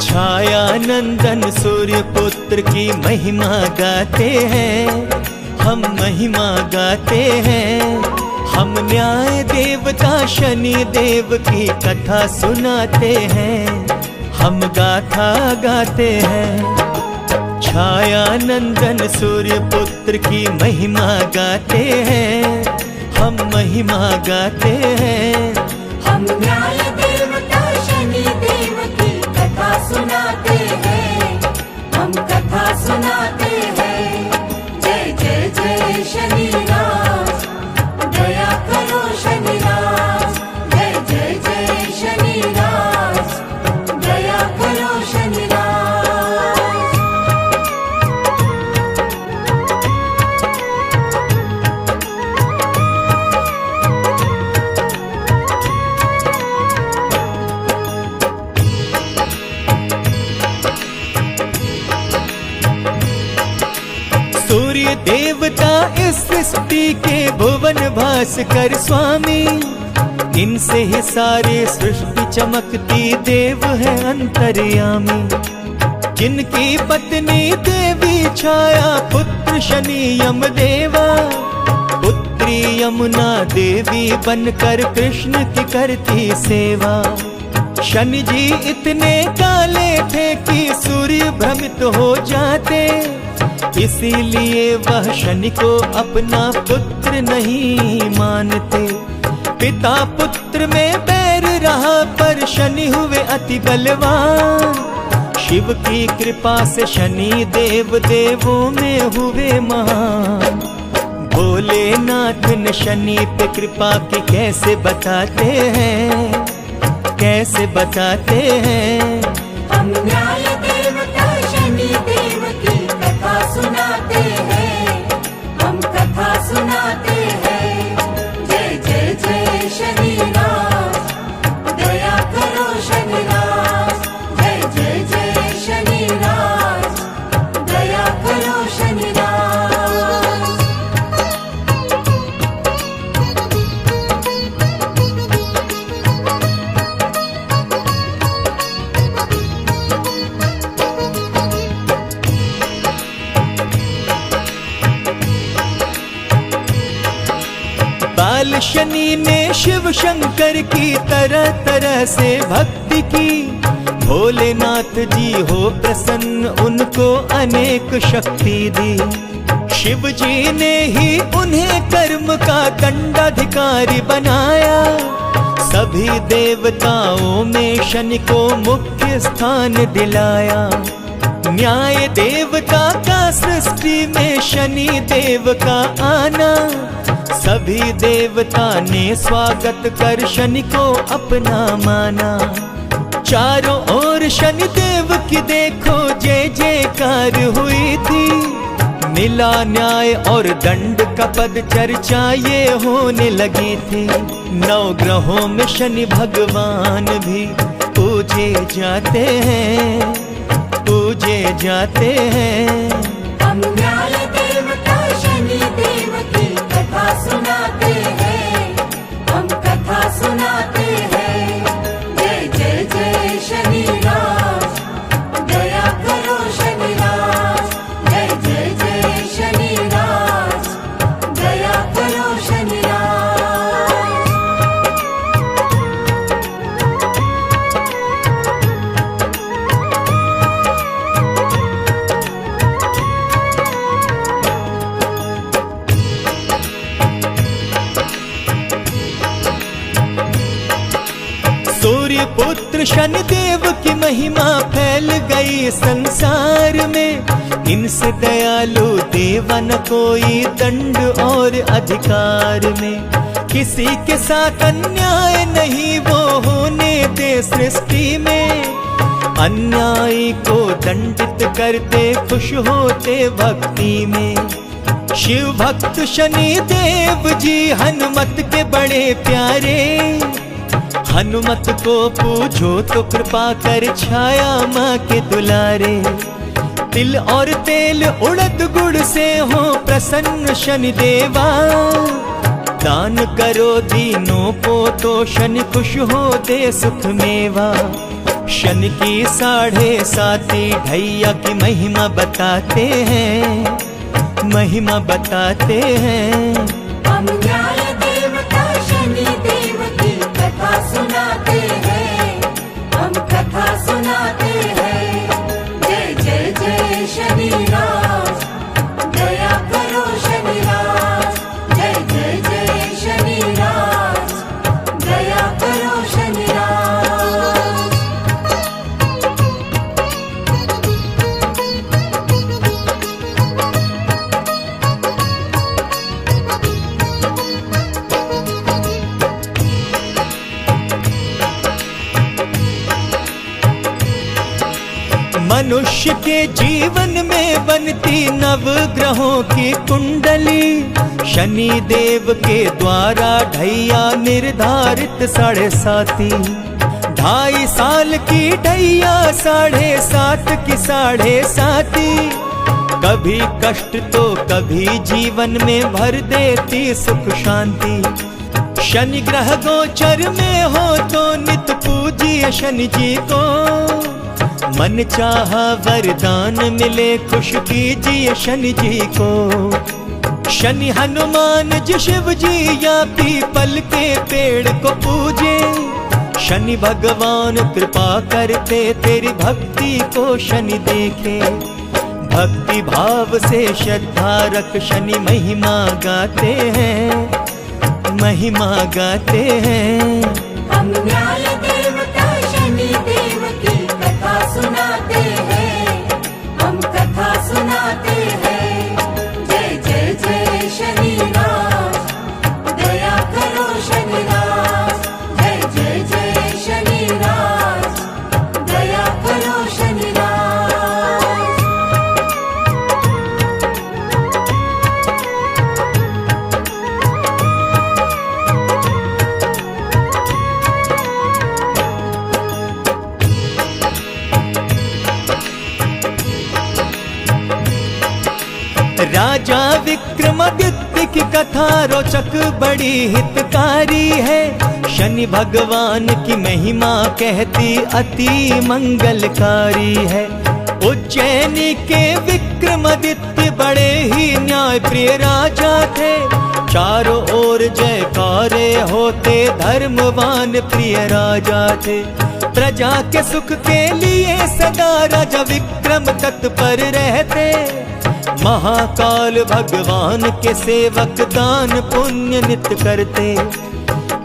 छाया नंदन सूर्य पुत्र की महिमा गाते हैं, हम महिमा गाते हैं। हम न्याय देवता शनि देव की कथा सुनाते हैं, हम गाथा गाते हैं। छाया नंदन सूर्य पुत्र की महिमा गाते हैं, हम महिमा गाते हैं। हम न्याय देवता शनि देव की कथा सुनाते हैं, हम कथा सुनाते हैं। जय जय जय शनि राज, दया करो शनि राज। जय जय जय शनि राज, दया करो शनि राज। सूर्य देवता इस सृष्टि के भुवन भास्कर स्वामी, इनसे ही सारी सृष्टि चमकती, देव है अंतर्यामी। जिनकी पत्नी देवी छाया, पुत्र शनि यम देवा, पुत्री यमुना देवी बनकर कृष्ण की करती सेवा। शनि जी इतने काले थे कि सूर्य भ्रमित हो जाते, इसीलिए वह शनि को अपना पुत्र नहीं मानते। पिता पुत्र में बैर रहा पर शनि हुए अति बलवान, शिव की कृपा से शनि देव देवों में हुए महान। भोलेनाथ ने शनि पे कृपा की कैसे बताते हैं, कैसे बताते हैं। हम न्याय देवता शनि देव की कथा सुनाते हैं, हम कथा सुनाते हैं। जय जय जय शनि राज, दया करो शनि राज। जय जय जय शनि राज, दया करो शनि राज। बाल शनि ने शिव शंकर की तरह तरह से भक्ति की, भोलेनाथ जी हो प्रसन्न उनको अनेक शक्ति दी। शिव जी ने ही उन्हें कर्म का दंडाधिकारी बनाया, सभी देवताओं में शनि को मुख्य स्थान दिलाया। न्याय देवता का सृष्टि में शनि देव का आना, सभी देवता ने स्वागत कर शनि को अपना माना। चारों ओर शनि देव की देखो जय जयकार हुई थी, मिला न्याय और दंड का पद चर्चा ये होने लगी थी। नौ ग्रहों में शनि भगवान भी पूजे जाते हैं, पूजे जाते हैं। हम न्याय देवता शनि देव की कथा सुनाते हैं, हम कथा सुनाते हैं। जय जय जय शनि राज, दया करो शनि राज। जय जय जय शनि राज, दया करो शनि राज। सूर्य पुत्र शनि देव की महिमा फैल गई संसार में, इनसे दयालु देवा न कोई दंड और अधिकार में। किसी के साथ अन्याय नहीं वो होने दे सृष्टि में, अन्यायी को दंडित करते खुश होते भक्ति में। शिव भक्त शनि देव जी हनुमत के बड़े प्यारे, हनुमत को पूछो तो कृपा कर छाया माँ के दुलारे। तिल और तेल उड़द गुड़ से हो प्रसन्न शनि देवा। दान करो दीनों को तो शनि खुश हो दे सुख मेवा। शनि की 7.5 ढैया की महिमा बताते हैं, महिमा बताते हैं। हम न्याय देवता शनि देव की कथा सुनाते हैं, हम कथा सुनाते हैं। जय जय जय शनि राज, दया करो शनि राज। जय जय जय शनि राज, दया करो शनि राज। मनुष्य के जीवन में बनती नवग्रहों की कुंडली। शनि देव के द्वारा ढैया निर्धारित 7.5। 2.5 साल की ढैया 7.5 की 7.5। कभी कष्ट तो कभी जीवन में भर देती सुख शांति। शनि ग्रह गोचर में हो तो नित पूजिए शनि जी को। मन चाहा वरदान मिले खुश कीजिए शनि जी को। शनि हनुमान जी शिव जी या पीपल के पेड़ को पूजे। शनि भगवान कृपा करते तेरी भक्ति को शनि देखे। भक्ति भाव से श्रद्धा रख शनि महिमा गाते हैं, महिमा गाते हैं। हम न्याय देवता शनि देव की कथा सुनाते हैं, हम कथा सुनाते हैं। जय जय जय शनि राज, दया करो शनि राज। जय जय जय शनि राज, दया करो शनि राज। राजा विक्रमादित्य की कथा रोचक बड़ी हितकारी है। शनि भगवान की महिमा कहती अति मंगलकारी है। उज्जैनी के विक्रमादित्य बड़े ही न्याय प्रिय राजा थे। चारों ओर जयकारे होते धर्मवान प्रिय राजा थे। प्रजा के सुख के लिए सदा राजा विक्रम तत्पर रहते। महाकाल भगवान के सेवक दान पुण्य नित करते।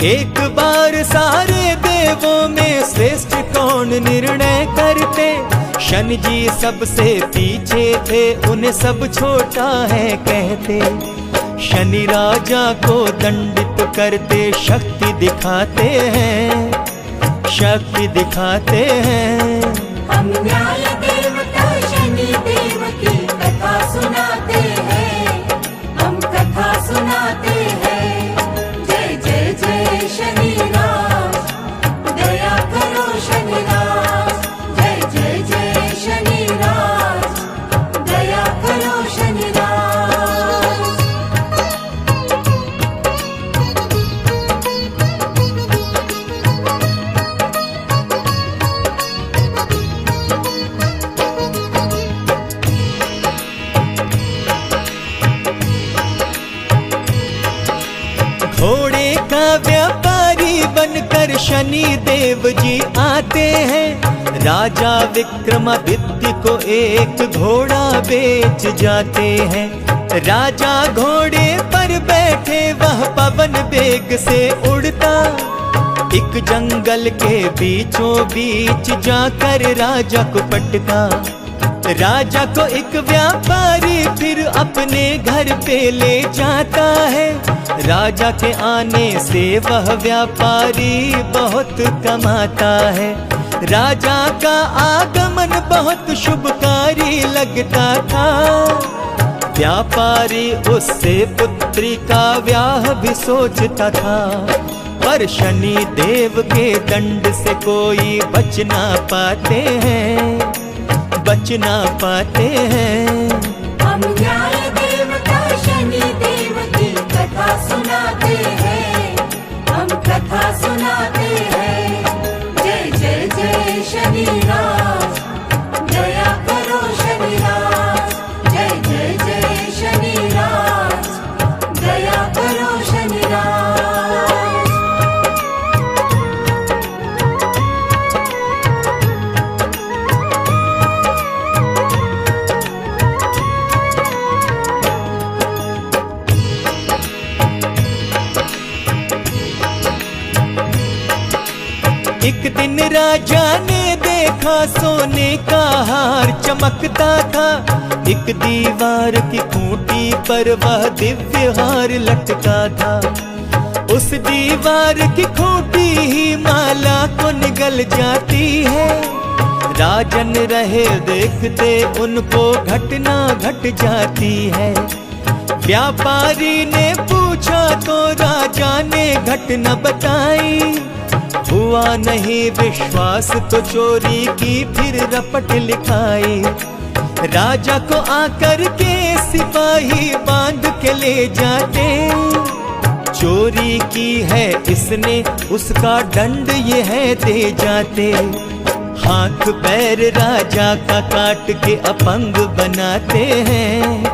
एक बार सारे देवों में श्रेष्ठ कौन निर्णय करते। शनि जी सबसे पीछे थे उन्हें सब छोटा है कहते। शनि राजा को दंडित करते शक्ति दिखाते हैं, शक्ति दिखाते हैं। हम न्याय देवता शनि देव की कथा सुनाते हैं, हम कथा सुनाते हैं। जय जय जय शनि राज, दया करो शनि राज। जय जय जय शनि राज, दया करो शनि राज। घोड़े का व्यापारी बनकर शनि देव जी आते हैं। राजा विक्रमादित्य को एक घोड़ा बेच जाते हैं। राजा घोड़े पर बैठे वह पवन वेग से उड़ता। एक जंगल के बीचों बीच जाकर राजा को पटका। राजा को एक व्यापारी फिर अपने घर पे ले जाता है। राजा के आने से वह व्यापारी बहुत कमाता है। राजा का आगमन बहुत शुभकारी लगता था। व्यापारी उससे पुत्री का ब्याह भी सोचता था। पर शनि देव के दंड से कोई बच ना पाते हैं, बच ना पाते हैं। हम न्याय देवता एक दिन राजा ने देखा सोने का हार चमकता था, एक दीवार की खूंटी पर वह दिव्य हार लटका था। उस दीवार की खूंटी ही माला को निगल जाती है। राजन रहे देखते उनको घटना घट जाती है। व्यापारी ने पूछा तो राजा ने घटना बताई। हुआ नहीं विश्वास तो चोरी की फिर रपट लिखाई। राजा को आकर के सिपाही बांध के ले जाते। चोरी की है इसने उसका दंड ये है दे जाते। हाथ पैर राजा का काट के अपंग बनाते हैं,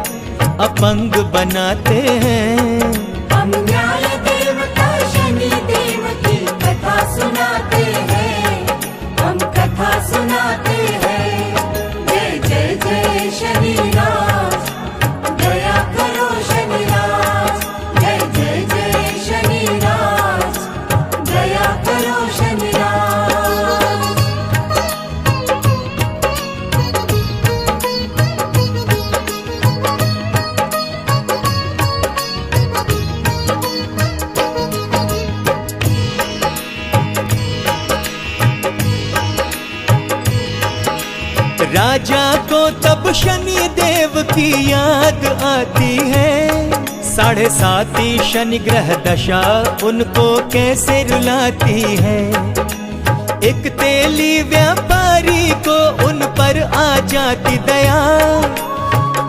अपंग बनाते हैं। हम न्याय देवता शनि देव की कथा सुनाते हैं, हम कथा सुनाते हैं। जय जय जय शनिराज, दया करो शनिराज। जय जय जय शनिराज, दया करो शनिराज। राजा को तब शनि देव की याद आती है। 7.5 शनि ग्रह दशा उनको कैसे रुलाती है। एक तेली व्यापारी को उन पर आ जाती दया।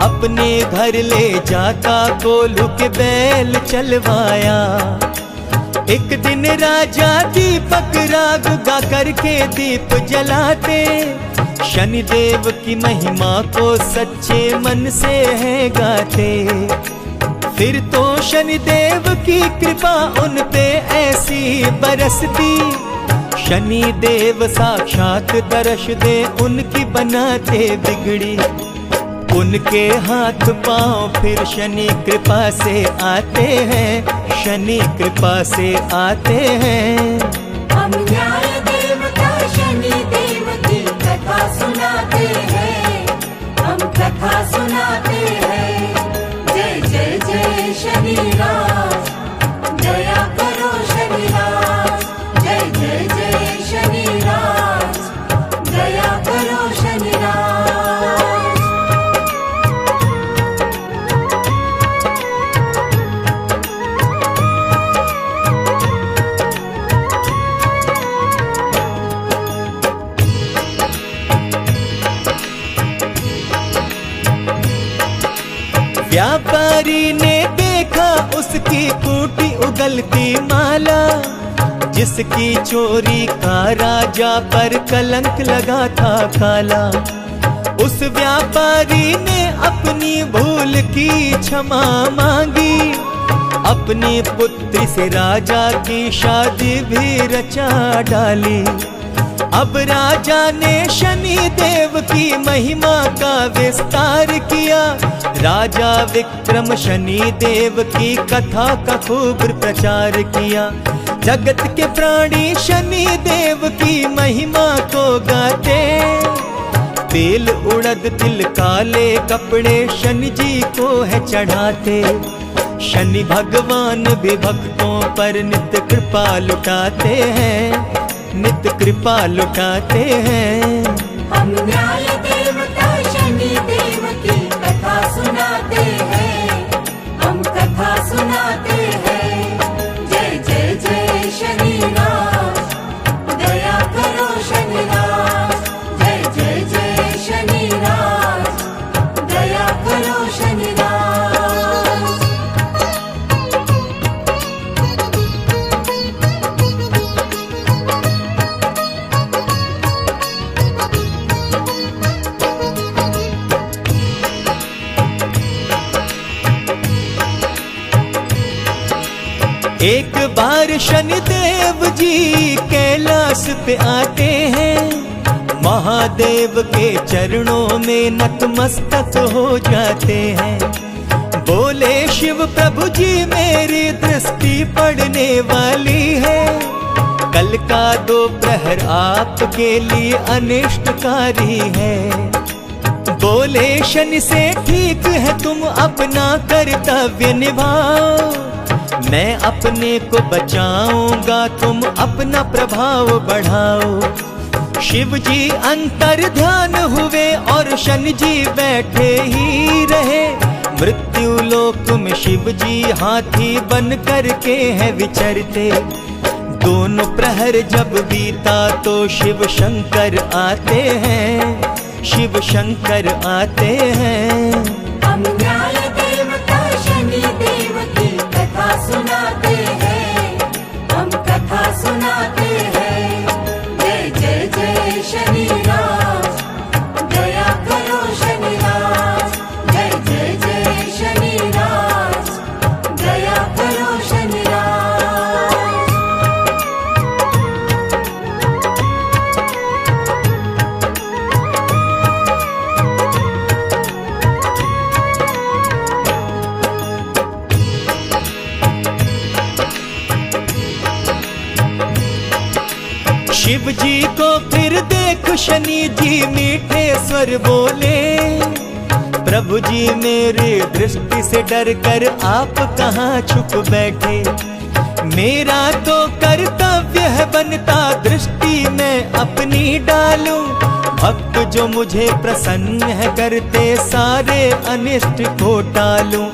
अपने घर ले जाता कोल्हू के बैल चलवाया। एक दिन राजा दीपक राग गा करके दीप जलाते। शनिदेव की महिमा को सच्चे मन से है गाते। फिर तो शनिदेव की कृपा उन पे ऐसी बरसती। शनिदेव साक्षात दर्श दे उनकी बनाते बिगड़ी। उनके हाथ पांव फिर शनि कृपा से आते हैं, शनि कृपा से आते हैं। हम न्याय देवता शनि देव की कथा सुनाते हैं, हम कथा सुनाते हैं। जय जय जय शनिराज, दया करो शनिराज। जय जय जय शनिराज, दया करो शनिराज। व्यापारी ने देखा उसकी खूंटी उगलती माला। जिसकी चोरी का राजा पर कलंक लगा था काला। उस व्यापारी ने अपनी भूल की क्षमा मांगी। अपनी पुत्री से राजा की शादी भी रचा डाली। अब राजा ने शनि देव की महिमा का विस्तार किया। राजा विक्रम शनि देव की कथा का खूब प्रचार किया। जगत के प्राणी शनि देव की महिमा को गाते। तेल उड़द तिल काले कपड़े शनि जी को है चढ़ाते। शनि भगवान भी भक्तों पर नित्य कृपा लुटाते हैं, नित्य कृपा लुटाते हैं। हम न्याय देवता शनि देव की कथा सुनाते हैं, हम कथा सुनाते हैं। जय जय जय शनिराज, दया करो शनिराज। जय जय जय शनिराज, दया करो शनिराज। एक बार शनिदेव जी कैलाश पे आते हैं। महादेव के चरणों में नतमस्तक हो जाते हैं। बोले शिव प्रभु जी मेरी दृष्टि पड़ने वाली है। कल का दोपहर आपके लिए अनिष्टकारी है। बोले शनि से ठीक है तुम अपना कर्तव्य निभाओ, मैं अपने को बचाऊंगा तुम अपना प्रभाव बढ़ाओ। शिव जी अंतर ध्यान हुए और शनि जी बैठे ही रहे। मृत्यु लोक में शिव जी हाथी बन करके हैं विचरते। दोनों प्रहर जब बीता तो शिव शंकर आते हैं, शिव शंकर आते हैं। हम न्याय देवता शनि देव की कथा सुनाते हैं, हम कथा सुनाते हैं। जय जय जय शनि राज, दया करो शनि राज। जय जय जय शनि राज, दया करो शनि राज। शिव जी को फिर देख शनि जी मीठे स्वर बोले। प्रभु जी मेरे दृष्टि से डर कर आप कहाँ छुप बैठे। मेरा तो कर्तव्य है बनता दृष्टि मैं अपनी डालूं। भक्त जो मुझे प्रसन्न है करते सारे अनिष्ट को टालूं।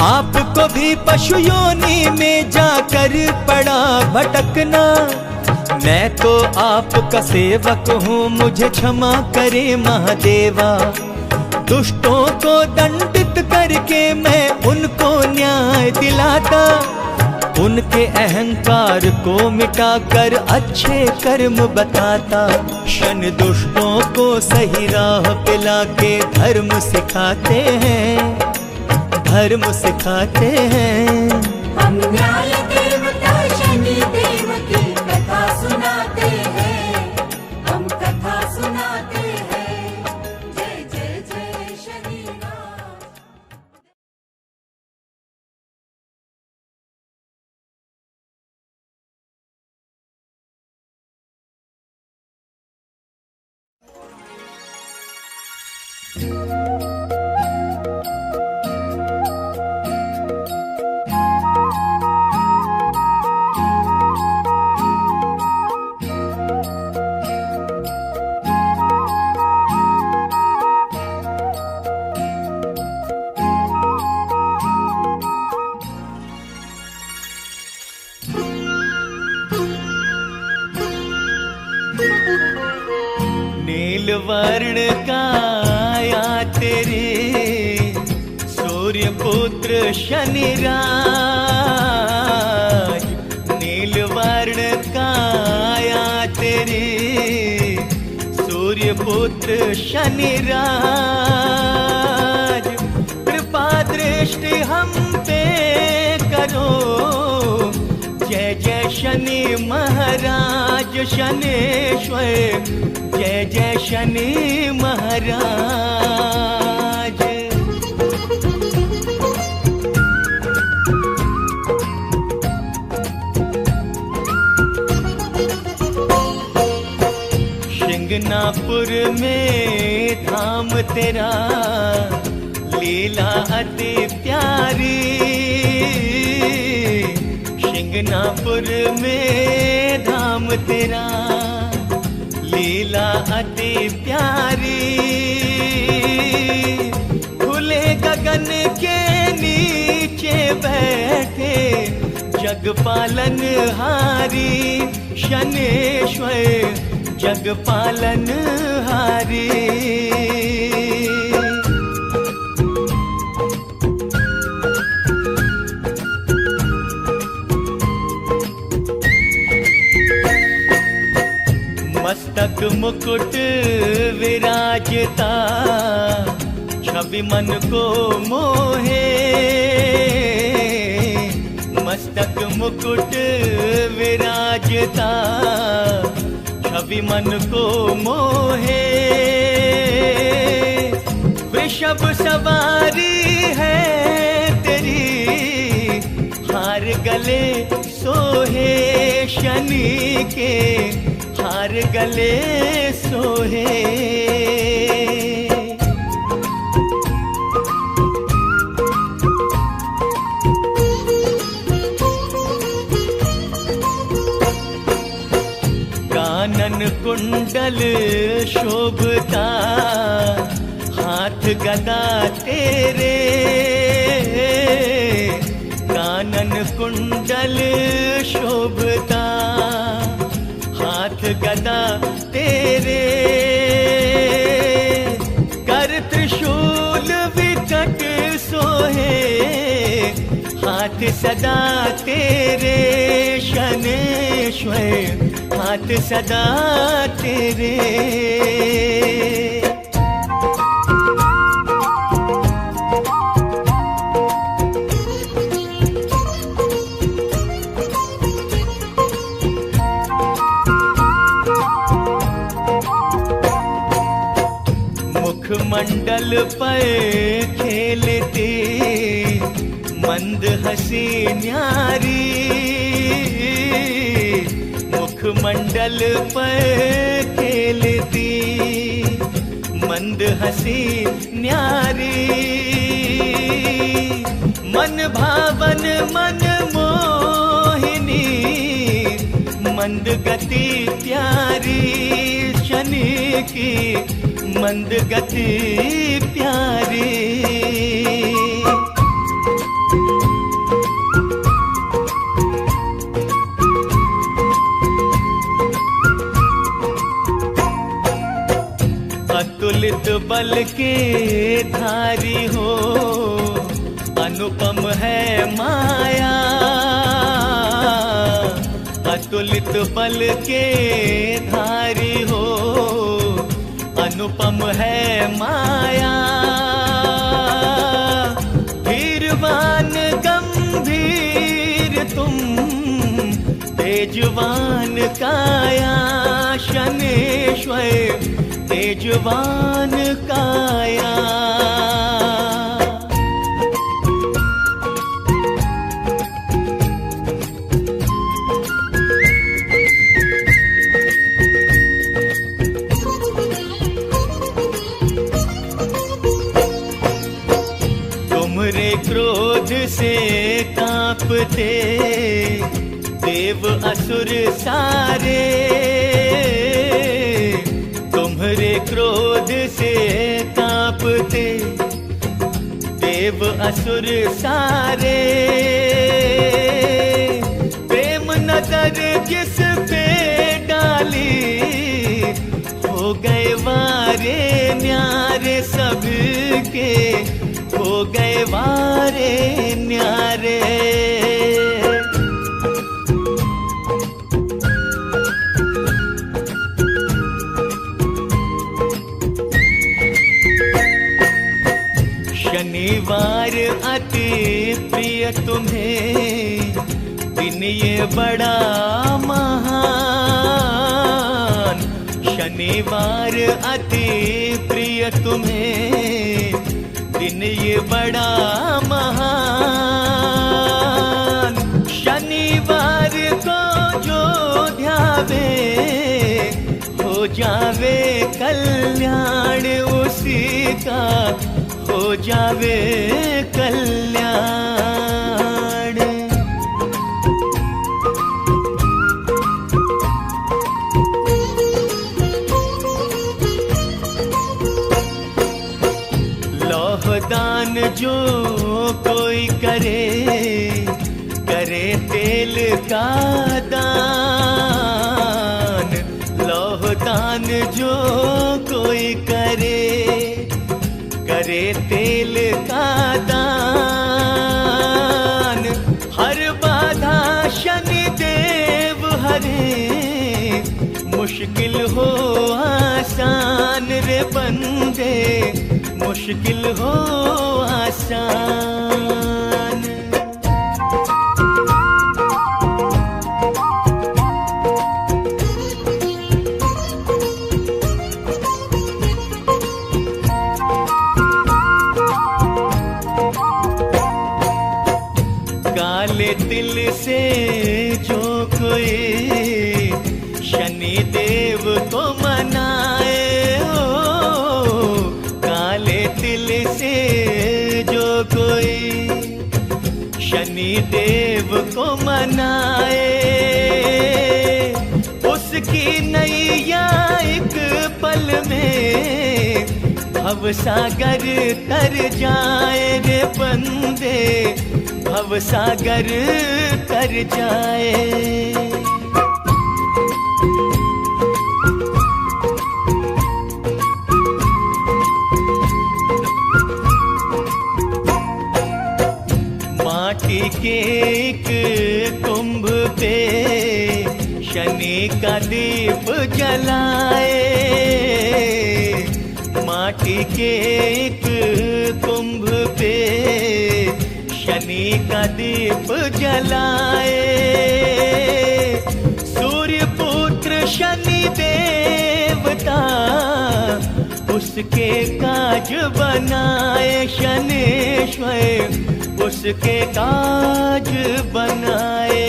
आपको भी पशु योनि में जाकर पड़ा भटकना। मैं तो आपका सेवक हूँ मुझे क्षमा करे महादेवा। दुष्टों को दंडित करके मैं उनको न्याय दिलाता। उनके अहंकार को मिटाकर अच्छे कर्म बताता। शनि दुष्टों को सही राह पे लाके धर्म सिखाते हैं, धर्म सिखाते हैं। हम न्याय देवता शनि देव की कथा सुनाते हैं, हम कथा सुनाते हैं। जय जय जय शनि राज। नील वर्ण काया तेरे सूर्य पुत्र शनि राज। नील वर्ण काया तेरे सूर्य पुत्र शनि राज। कृपा दृष्टि हम पे करो, जय जय शनि महाराज शनेश्वर। जय जय शनि महाराज। शिंगनापुर में धाम तेरा लीला अति प्यारी। शिंगनापुर में धाम तेरा लीला अति प्यारी। खुले गगन के नीचे बैठे जग पालन हारी। शनेश्वर जग पालन हारी। मस्तक मुकुट विराजता, छवि मन को मोहे। मस्तक मुकुट विराजता, छवि मन को मोहे। वृषभ सवारी है तेरी, हार गले सोहे। शनि के हार गले सोहे। कानन कुंडल शोभता हाथ गदा तेरे, कानन कुंडल शोभता हाथ गदा तेरे, कर त्रिशूल विकट सोहे हाथ सदा तेरे, शनेश्वर हाथ सदा तेरे। मुखमंडल पर खेलते मंद हंसी न्यारी, मुखमंडल पर खेलती मंद हंसी न्यारी, मन भावन मन मोहिनी मंद गति प्यारी, शनि की मंद गति प्यारी। अतुलित बल के धारी हो अनुपम है माया, अतुलित बल के धारी हो अनुपम है माया, धीरवान गंभीर तुम तेजवान काया, शनेश्वर तेजवान काया। तुम्हारे क्रोध से कांपते देव असुर सारे, तुम्हारे क्रोध से कांपते देव असुर सारे, प्रेम नजर जिस पे डाली हो गए वारे न्यारे, सबके हो गए वारे न्यारे। शनिवार अति प्रिय तुम्हें दिन ये बड़ा महान, शनिवार अति प्रिय तुम्हें दिन ये बड़ा महान, शनिवार को जो ध्यावे हो जावे कल्याण, उसी का हो जावे कल्याण। लौहदान जो कोई करे, करे तेल का दान, लौहदान जो कोई करे, करे तेल का दान, हर बाधा शनि देव हरे, मुश्किल हो आसान रे बंदे, मुश्किल हो आसान। काले तिल से जो कोई शनि देव को मनाए हो, काले तिल से जो कोई शनि देव को मनाए, उसकी नैया एक पल में भवसागर तर जाए रे बंदे, भवसागर तर जाए। माटी के एक कुंभ पे शनि का दीप जलाए, माटी के एक कुंभ पे शनि का दीप जलाए, सूर्य पुत्र शनि देवता उसके काज बनाए, शनेश्वर उसके काज बनाए।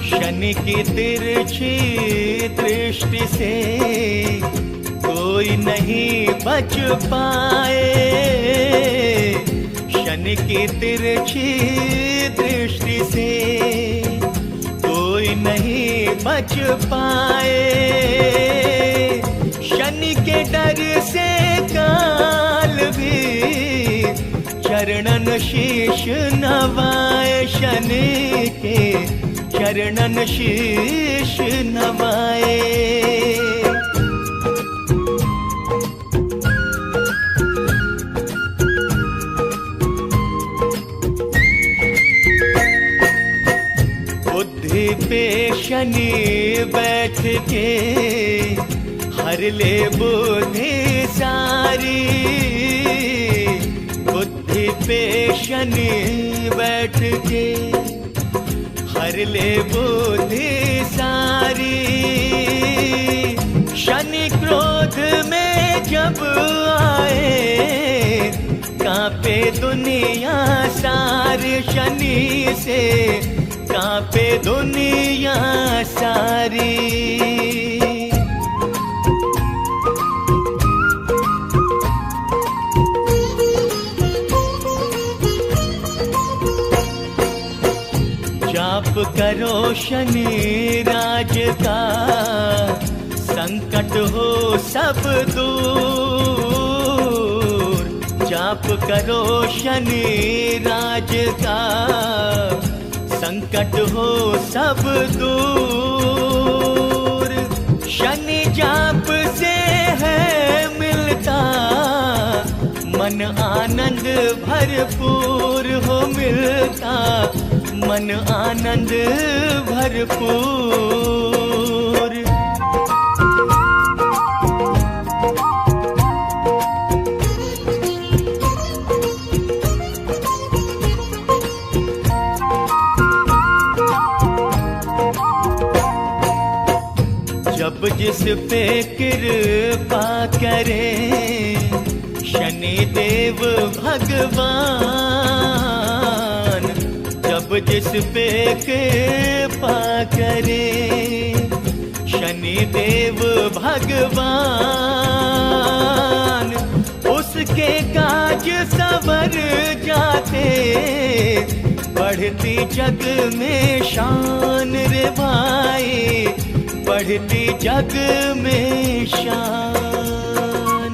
शनि की तिरछी दृष्टि से कोई नहीं बच पाए, शनि की तिरछी दृष्टि से कोई नहीं बच पाए, शनि के डर से काल भी चरणन शीश नवाए, शनि के चरणन शीश नवाए। बुद्धि पे शनि बैठ के हर ले बुद्धि सारी, बुद्धि पे शनि बैठ के हर ले बुद्धि सारी, शनि क्रोध में जब आए कांपे दुनिया सारी, शनि से कांपे दुनिया सारी। जाप करो शनि राज का, संकट हो सब दूर, जाप करो शनि राज का, संकट हो सब दूर, शनि जाप से है मिलता मन आनंद भरपूर हो, मिलता मन आनंद भरपूर। जब जिस पे कृपा करे शनि देव भगवान, जब जिस पे कृपा करे शनि देव भगवान, उसके काज संवर जाते, बढ़ती जग में शान रे भाई, बढ़ती जग में शान।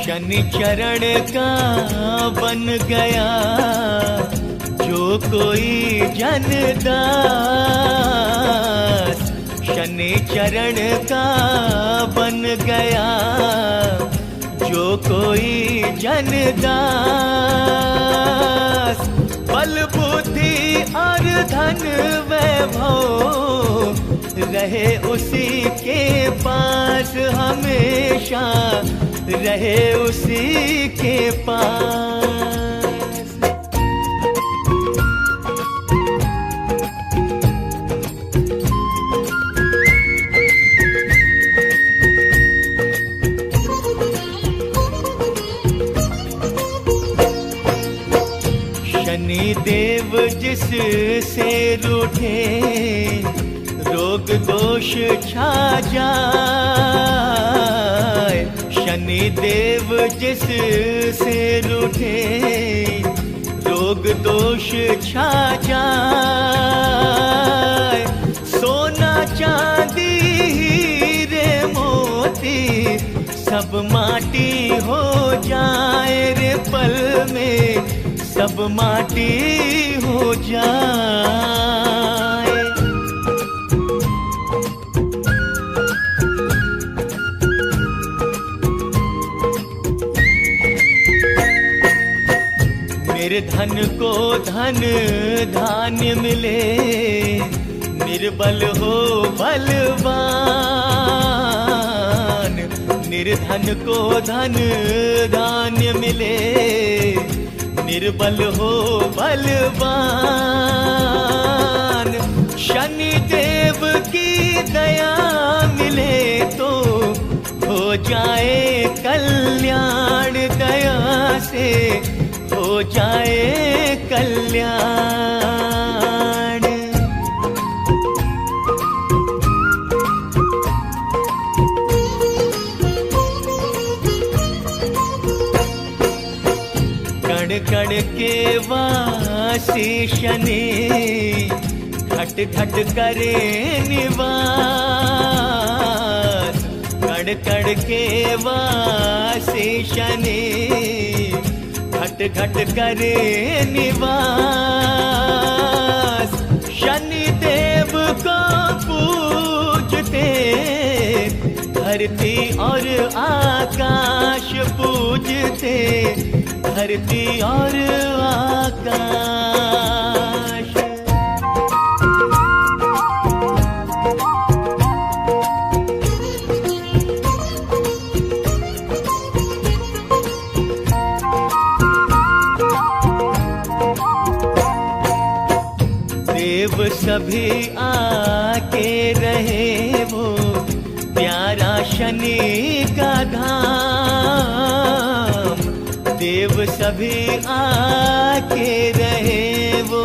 शनि चरण का बन गया जो कोई जनदास, शनि चरण का बन गया जो कोई जनदास, बल बुद्धि और धन वैभव रहे उसी के पास हमेशा, रहे उसी के पास। शनि देव जिससे रूठे, रोग दोष छा जाए। शनि देव जिससे रूठे, रोग दोष छा जाए। सोना चांदी हीरे मोती सब माटी हो जाए रे पल में, सब माटी हो जाए। निर्धन को धन धान्य मिले, निर्बल हो बलवान। निर्धन को धन धान्य मिले, निर्बल हो बलवान। शनि देव की दया मिले तो हो जाए कल्याण, दया से हो जाए कल्याण। कण कण के वासी शनि, घट घट करे निवास। कण कण के वासी शनि, घट घट करे निवास। शनि देव को पूजते, धरती और आकाश पूजते, धरती और आकाश। देव सभी आके रहे वो प्यारा शनि का धाम। देव सभी आके रहे वो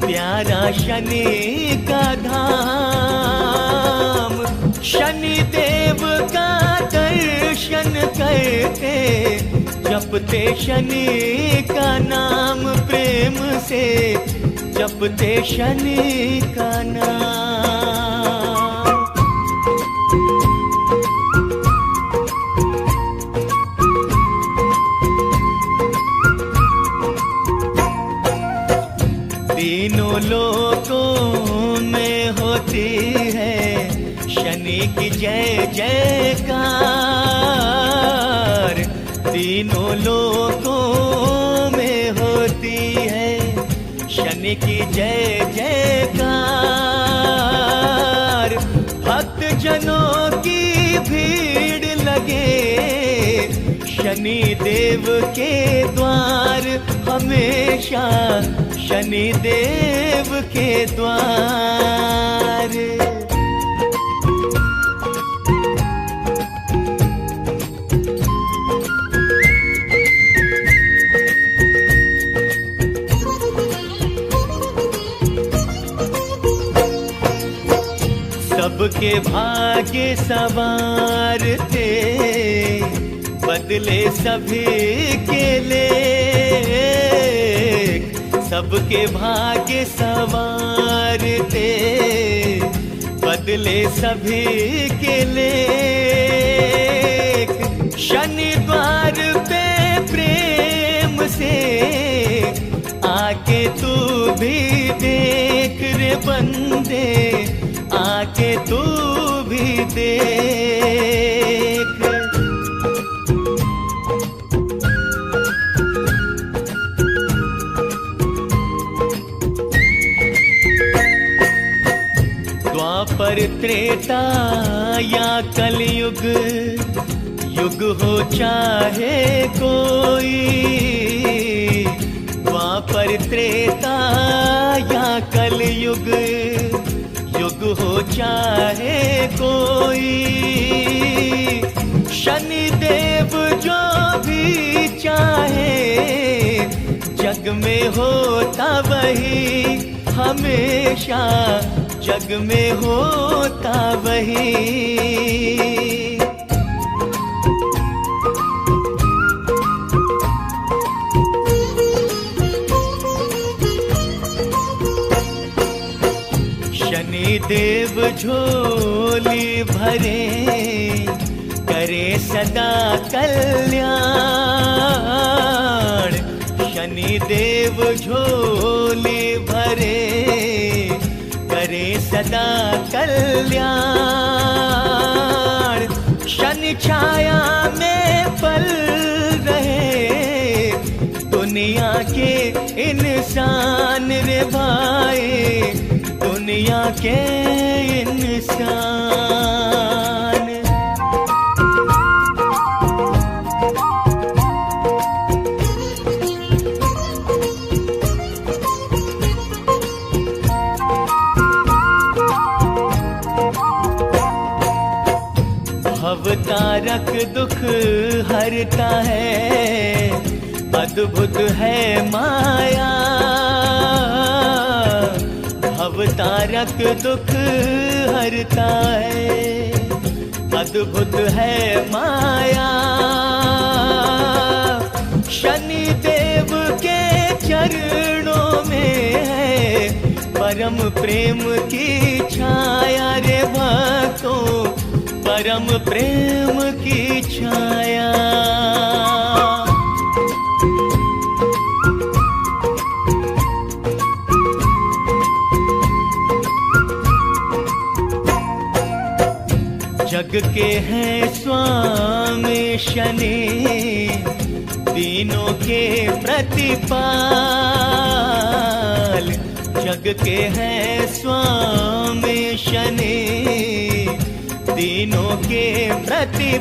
प्यारा शनि का धाम। शनि देव का दर्शन करते, जपते शनि का नाम प्रेम से, जपते शनि का नाम। तीनों लोकों में होती है शनि की जय जयकार। तीनों लोकों में होती है शनि की जय जयकार। भक्त जनों की भीड़ लगे शनि देव के द्वार, हमेशा शनि देव के द्वार। सबके भाग्य सवार थे, बदले सभी के लेख। सबके भाग्य सवार थे, बदले सभी के लेख। शनि द्वार पे प्रेम से आके तू भी देख रे बंदे, आके तू भी देख। द्वापर त्रेता या कलयुग, युग हो चाहे कोई, द्वापर त्रेता या कलयुग, युग हो चाहे कोई, शनिदेव जो भी चाहे जग में होता वही, हमेशा जग में होता वही। शनिदेव झोली भरे, करे सदा कल्याण, शनिदेव झोली भरे, करे सदा कल्याण, शनि छाया में पल रहे दुनिया के इंसान रे भाई, दुनिया के इंसान। भवतारक दुख हरता है, अद्भुत है माया, भवतारक दुख हरता है, अद्भुत है माया, शनि देव के चरणों में है परम प्रेम की छाया रे भक्तों, परम प्रेम की छाया। जग के हैं स्वामी शनि, तीनों के प्रतिपाल, जग के हैं स्वामी शनि, तीनों के प्रतिपाल,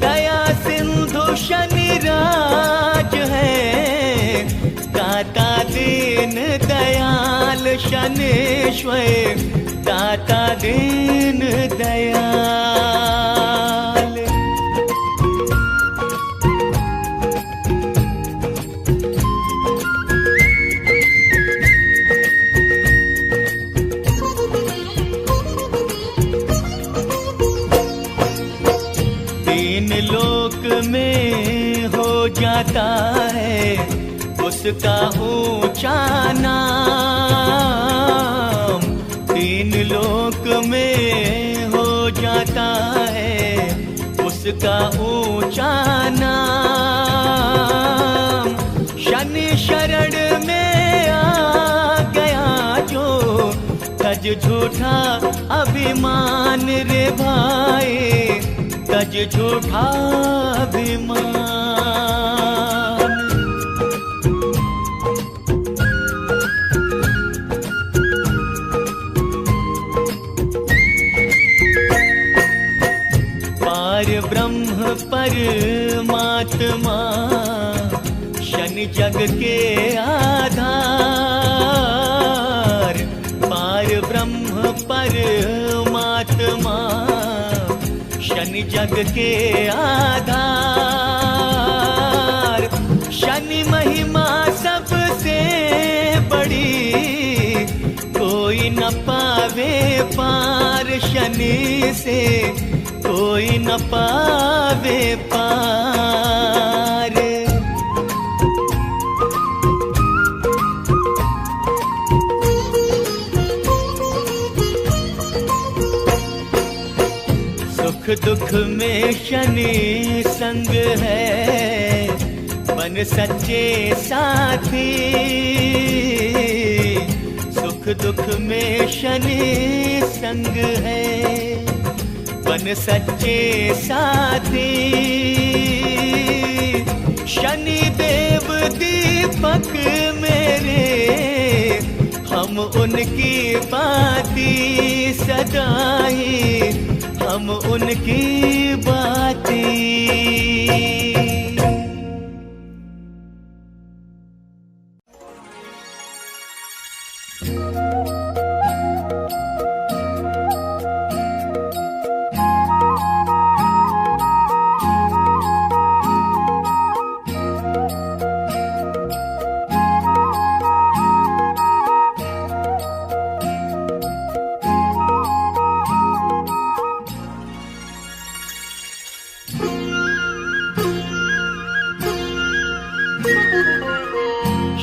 दया सिंधु शनि राज है, दाता दीन दयाल शनेश्वर, दाता दीन दयाल। तीन लोक में हो जाता है उसका ऊंचा नाम, तीन लोक में हो जाता है उसका ऊंचा नाम, शनि शरण में आ गया जो, तज झूठा अभिमान रे भाई, तज झूठा अभिमान। पार ब्रह्म परमात्मा, शनि जग के आधार, पार ब्रह्म परमात्मा, शनि जग के आधार, शनि महिमा सबसे बड़ी, कोई न पावे पार शनि से, कोई न पावे पार। सुख दुख में शनि संग है, बन सच्चे साथी, सुख दुख में शनि संग है, बन सच्चे साथी, शनि देव दीपक मेरे, हम उनकी बाती सदाई, हम उनकी बाती।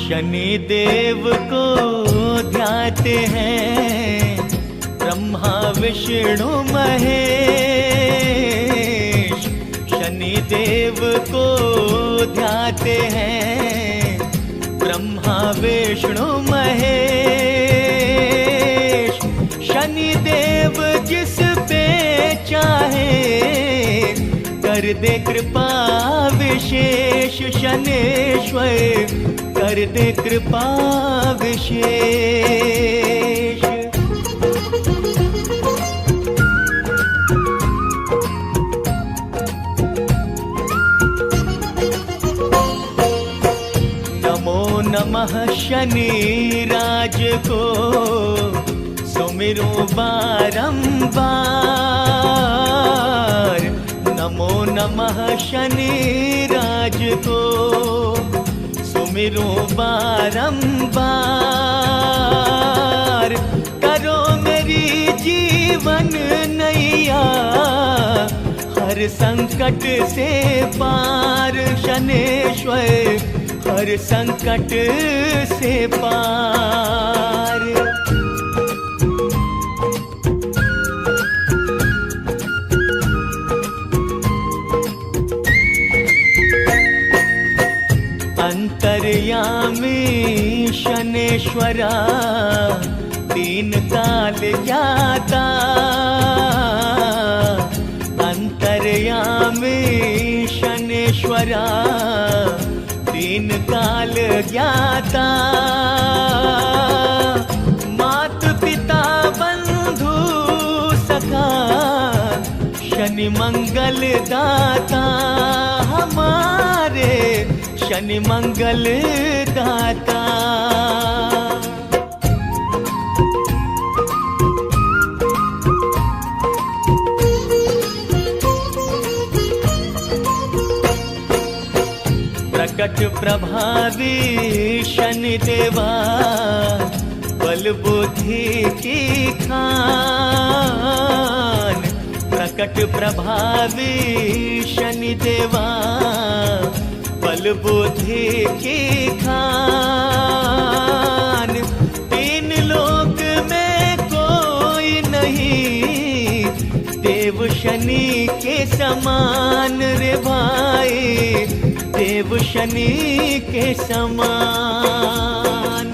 शनि देव को ध्याते हैं ब्रह्मा विष्णु महेश। शनि देव को ध्याते हैं ब्रह्मा विष्णु महेश। शनि देव जिस पे चाहे कर दे कृपा विशेष। शनेश्वर कर दे कृपा विशेष। नमो नमः शनि राज को सुमिरो बारंबार। नमो नमः शनि राज को सुमिरो बारंबार। करो मेरी जीवन नैया हर संकट से पार। शनेश्वर हर संकट से पार। अंतर्यामी शनेश्वरा तीन काल ज्ञाता। अंतर्यामी शनेश्वरा तीन काल ज्ञाता। मात पिता बंधु सखा शनि मंगल दाता हमारे। शनि मंगल दाता। प्रकट प्रभावी शनि देवा बल बुद्धि की खान। प्रकट प्रभावी शनि देवा बल बुद्धि की खान। तीन लोक में कोई नहीं देव शनि के समान रे भाई। देव शनि के समान।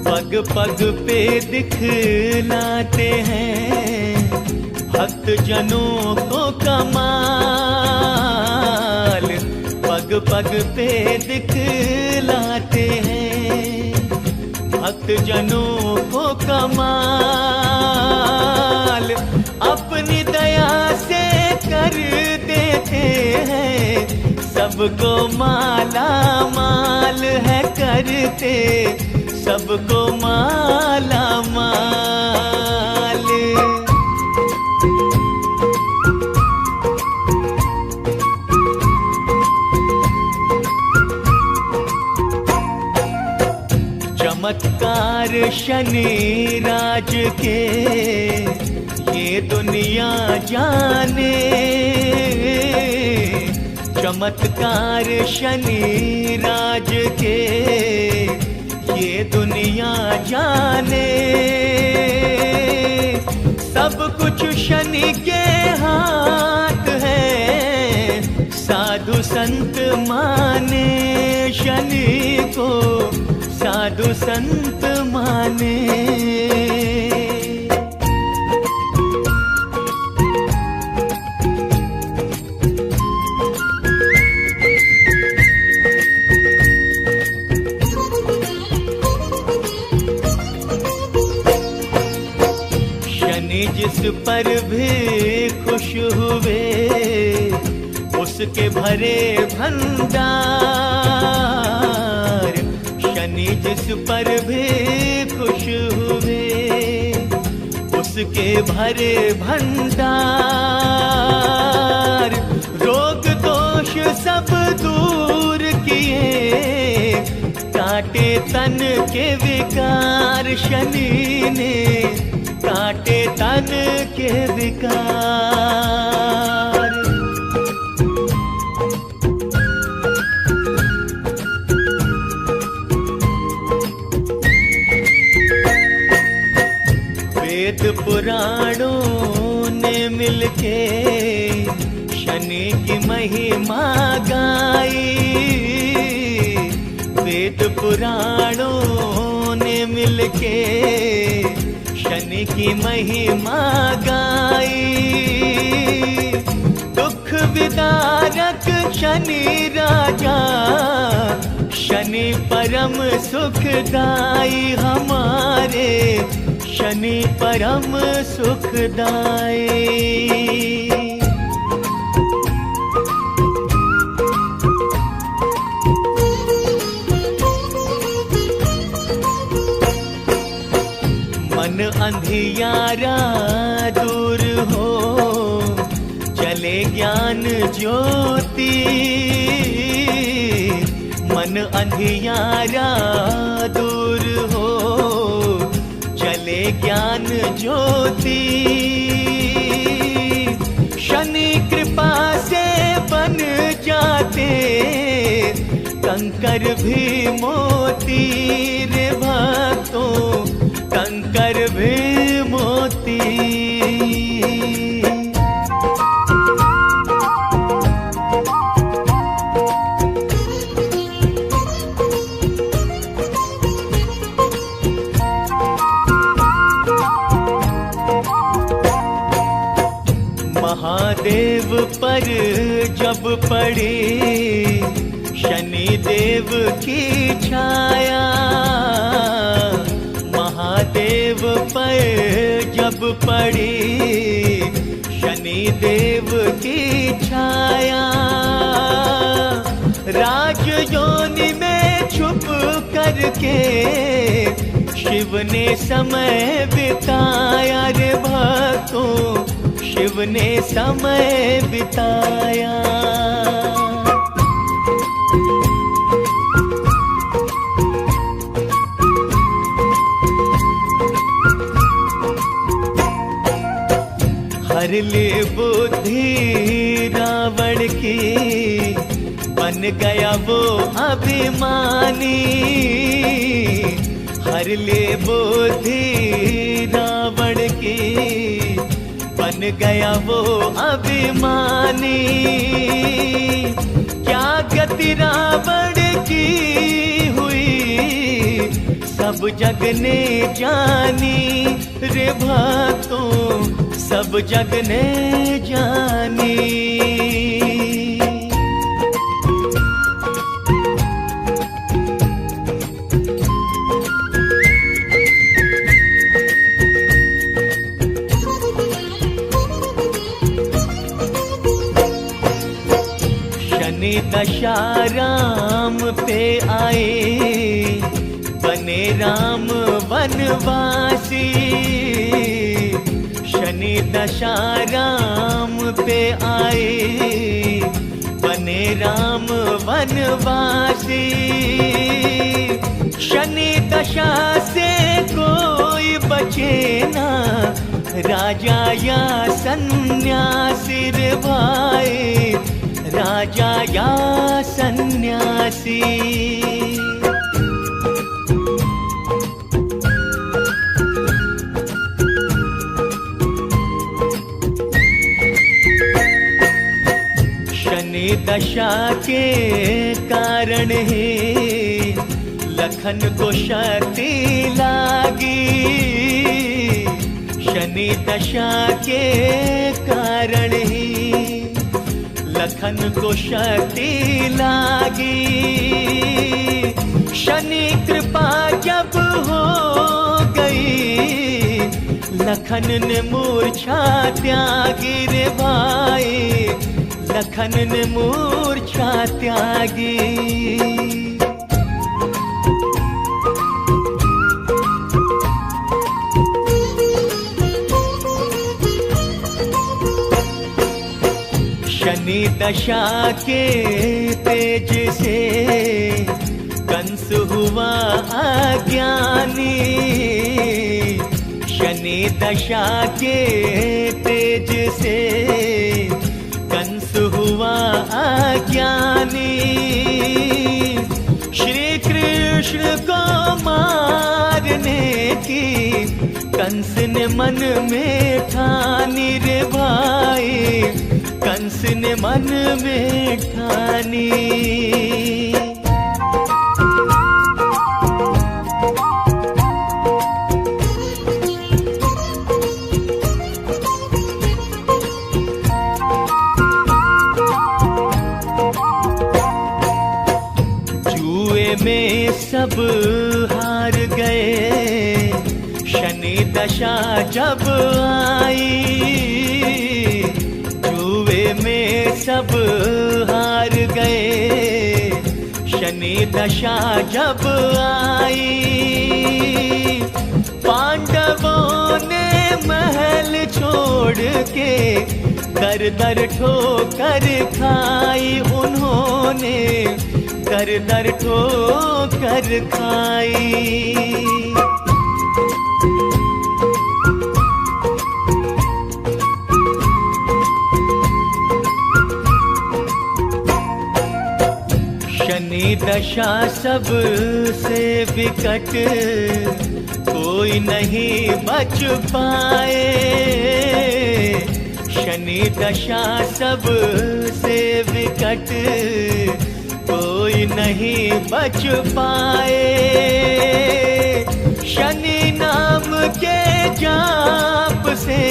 पग पग पे दिखलाते हैं भक्त जनों को कमाल। पग पग पे दिखलाते हैं भक्त जनों को कमाल। अपनी दया से कर देते हैं सबको माला माल है करते। सबको माला माल। चमत्कार शनि राज के ये दुनिया जाने। चमत्कार शनि राज के ये दुनिया जाने। सब कुछ शनि के हाथ है साधु संत माने। शनि को साधु साधु संत माने। शनि जिस पर भी खुश हुए उसके भरे भंडार। शनि जिस पर भी खुश हुए उसके भरे भंडार। रोग दोष सब दूर किए काटे तन के विकार। शनि ने काटे तन के विकार। वेद पुराणों ने मिलके शनि की महिमा गाई। वेद पुराणों ने मिलके शनि की महिमा गाई। दुख विदारक शनि राजा शनि परम सुखदाई। हमारे शनि परम सुखदाई। मन अंधियारा दूर हो चले ज्ञान ज्योति। मन अंधियारा दूर हो चले ज्ञान ज्योति। शनि कृपा से बन जाते कंकर भी मोती। रे भक्तों कंकर भी मोती। महादेव पर जब पड़ी शनि देव की छाया। महादेव पर जब पड़ी शनि देव की छाया। राज योनि में छुप करके शिव ने समय बिताया। रे भक्तों शिव ने समय बिताया। हर ले बुद्धि रावण की बन गया वो अभिमानी। हर ले बुद्धि रावण की बन गया वो अभिमानी। क्या गति रावण की हुई सब जग ने जानी। रे भक्तों सब जग ने जानी। शनि दशा राम पे आए बने राम वनवासी। शनि दशा राम पे आए बने राम वनवासी। शनि दशा से कोई बचे ना राजा या सन्यासी। रे भाई राजा या सन्यासी। शनि दशा के कारण ही लखन को शक्ति लागी शनि दशा के कारण ही। लखन को शक्ति लागी शनि कृपा जब हो गई, लखन ने मूर्छा त्यागी रे भाई, लखन ने मूर्छा त्यागी। शनि दशा के तेज से कंस हुआ अज्ञानी, शनि दशा के तेज से कंस हुआ अज्ञानी। श्री कृष्ण को मारने की कंस ने मन में ठानी रे भाई, कंस ने मन में ठानी। जुए में सब हार गए, शनि दशा जब आई, में सब हार गए, शनि दशा जब आई। पांडवों ने महल छोड़ के दर दर ठोकर खाई, उन्होंने दर दर ठोकर खाई। शनि दशा सब से विकट कोई नहीं बच पाए, शनि दशा सब से विकट कोई नहीं बच पाए। शनि नाम के जाप से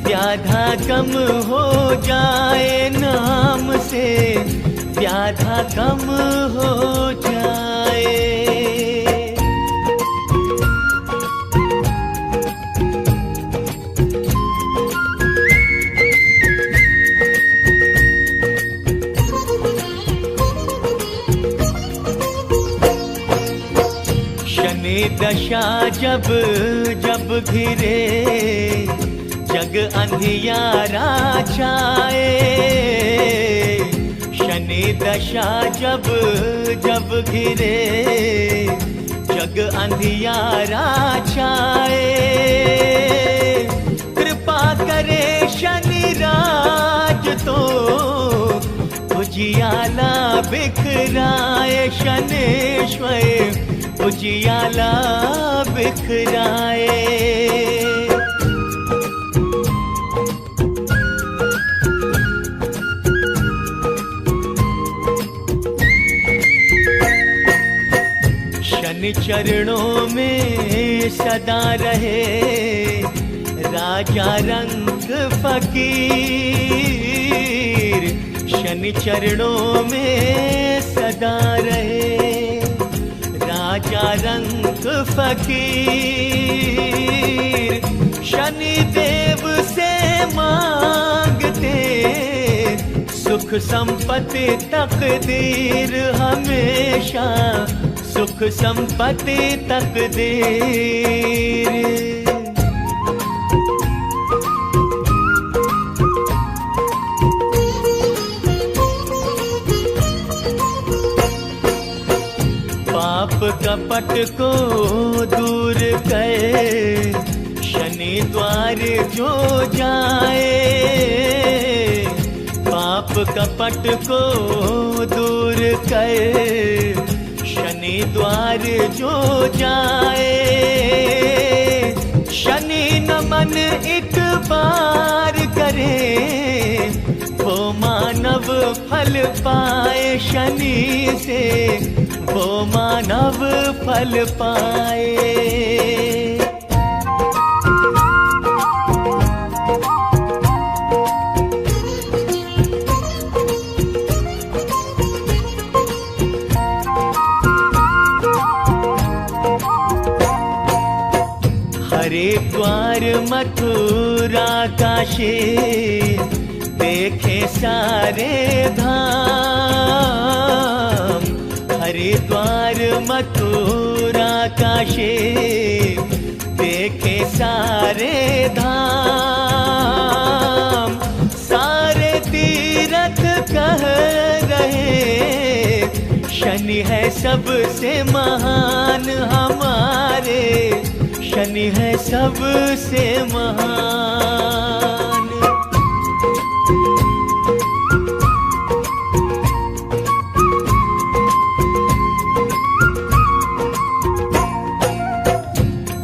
व्याधा कम हो जाए, नाम से व्याधा कम हो जाए। शनि दशा जब जब घिरे जग अंधियारा छाए, शनि दशा जब जब घिरे जग अंधियारा छाए। कृपा करे शनि राज तो उजियाला बिखराए, शनेश्वर उजियाला बिखराए। शनि चरणों में सदा रहे राजा रंग फकीर, शनि चरणों में सदा रहे राजा रंग फकीर। शनि देव से मांगते सुख संपत्ति तकदीर, हमेशा सुख संपत्ति तकदीर। पाप कपट को दूर कर शनि द्वार जो जाए, पाप कपट को दूर कर शनि द्वार जो जाए। शनि नमन एक बार करे वो मानव फल पाए शनि से, वो मानव फल पाए। हरिद्वार मथुरा काशी देखे सारे धाम, हरिद्वार मथुरा काशी देखे सारे धाम। सारे तीरथ कह रहे शनि है सबसे महान हमारे, शनि है सबसे महान।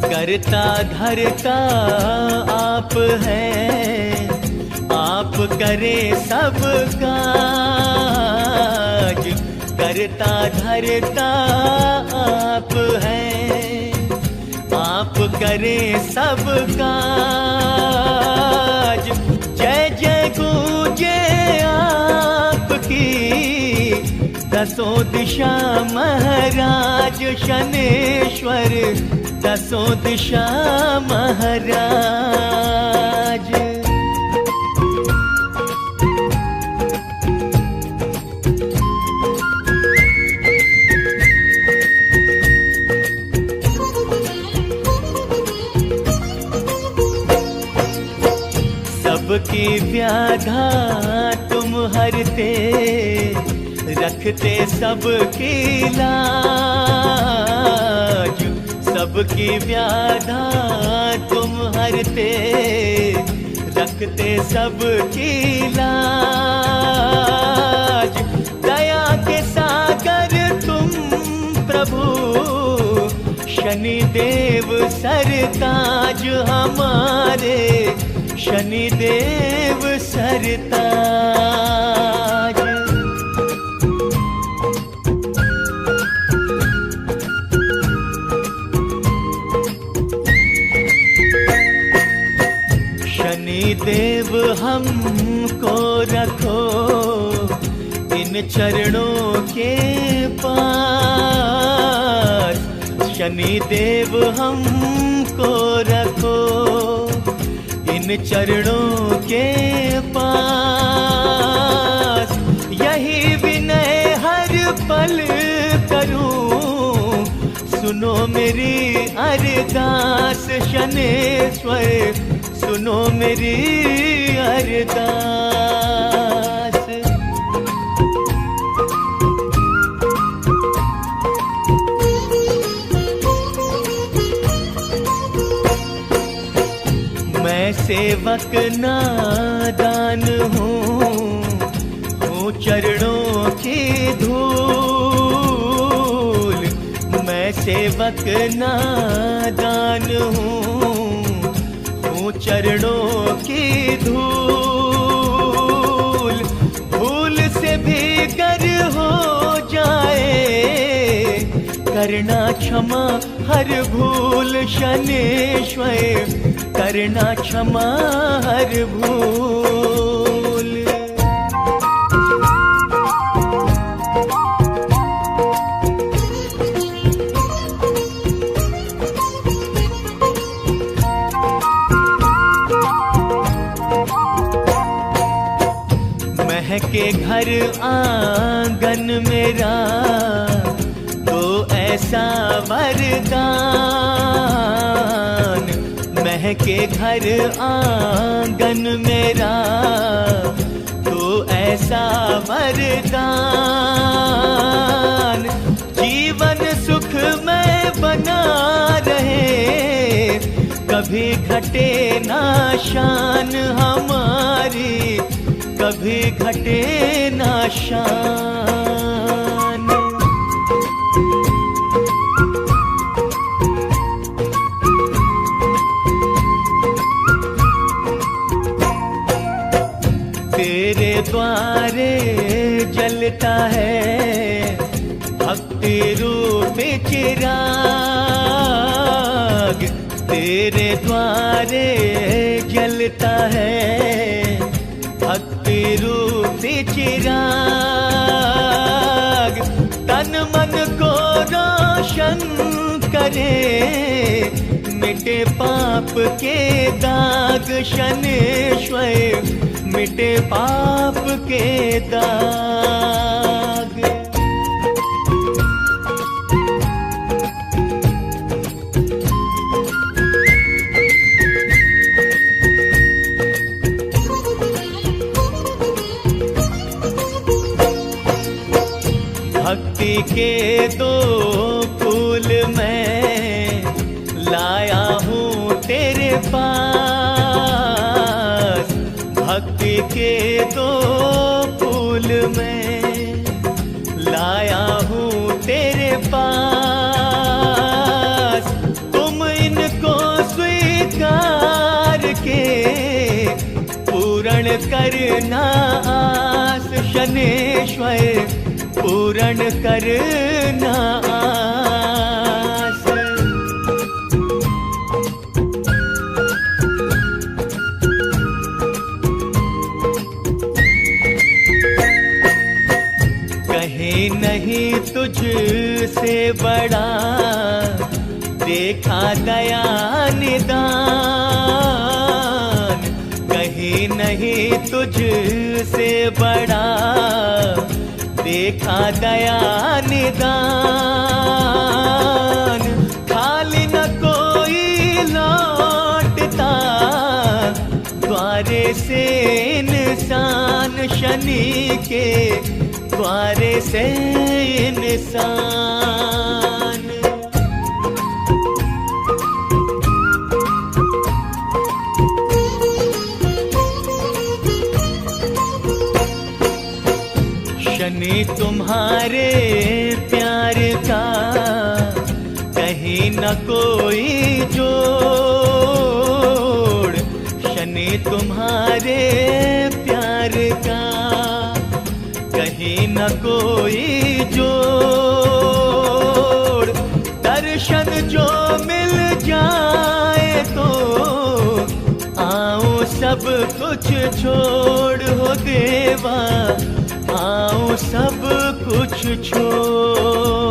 करता धरता आप हैं, आप करे सब काज। करता धरता आप हैं, आप करे सब काज। जय जय गूंजे आपकी दसों दिशा महाराज शनेश्वर, दसों दिशा महाराज। सबकी व्याधा तुम हरते, रखते सबकी लाज। सबकी व्याधा तुम हरते, रखते सबकी लाज। दया के सागर तुम प्रभु, शनि देव सरताज हमारे, शनि देव सरताज। शनि देव हमको रखो इन चरणों के पास। शनि देव हमको रखो इन चरणों के पास। यही विनय हर पल करूं, सुनो मेरी अरदास शनेश्वर, सुनो मेरी अरदास। मैं सेवक नादान हूँ चरणों की धूल। मैं सेवक नादान हूँ चरणों की धूल। भूल से भी गर हो जाए, करना क्षमा हर भूल शनेश्वर, करना क्षमा हर भूल। महके घर आंगन मेरा तो ऐसा वरदान। महके घर आंगन मेरा तो ऐसा वरदान। जीवन सुख में बना रहे, कभी घटे ना शान हमारी, कभी घटे ना शान। तेरे द्वारे जलता है भक्ति रूप चिराग, तेरे द्वारे जलता है भक्ति रूप चिराग। तन मन को रोशन करे, मिटे पाप के दाग, शनेश्वर मिटे पाप के दाग। भक्ति के दो फूल मैं लाया हूँ तेरे पास, भक्ति के दो फूल मैं लाया हूँ तेरे पास। तुम इनको स्वीकार के पूर्ण करना आस, शनेश्वर पूर्ण करना आस। कहीं नहीं तुझसे बड़ा देखा दया निदान, कहीं नहीं तुझसे बड़ा देखा दया निदान। खाली न कोई लौटता द्वारे से इंसान, शनि के द्वारे से इंसान। शनि तुम्हारे प्यार का कहीं न कोई जोड़, शनि तुम्हारे प्यार का कहीं न कोई जोड़। दर्शन जो मिल जाए तो आओ सब कुछ छोड़, हो देवा आओ सब कुछ छोड़।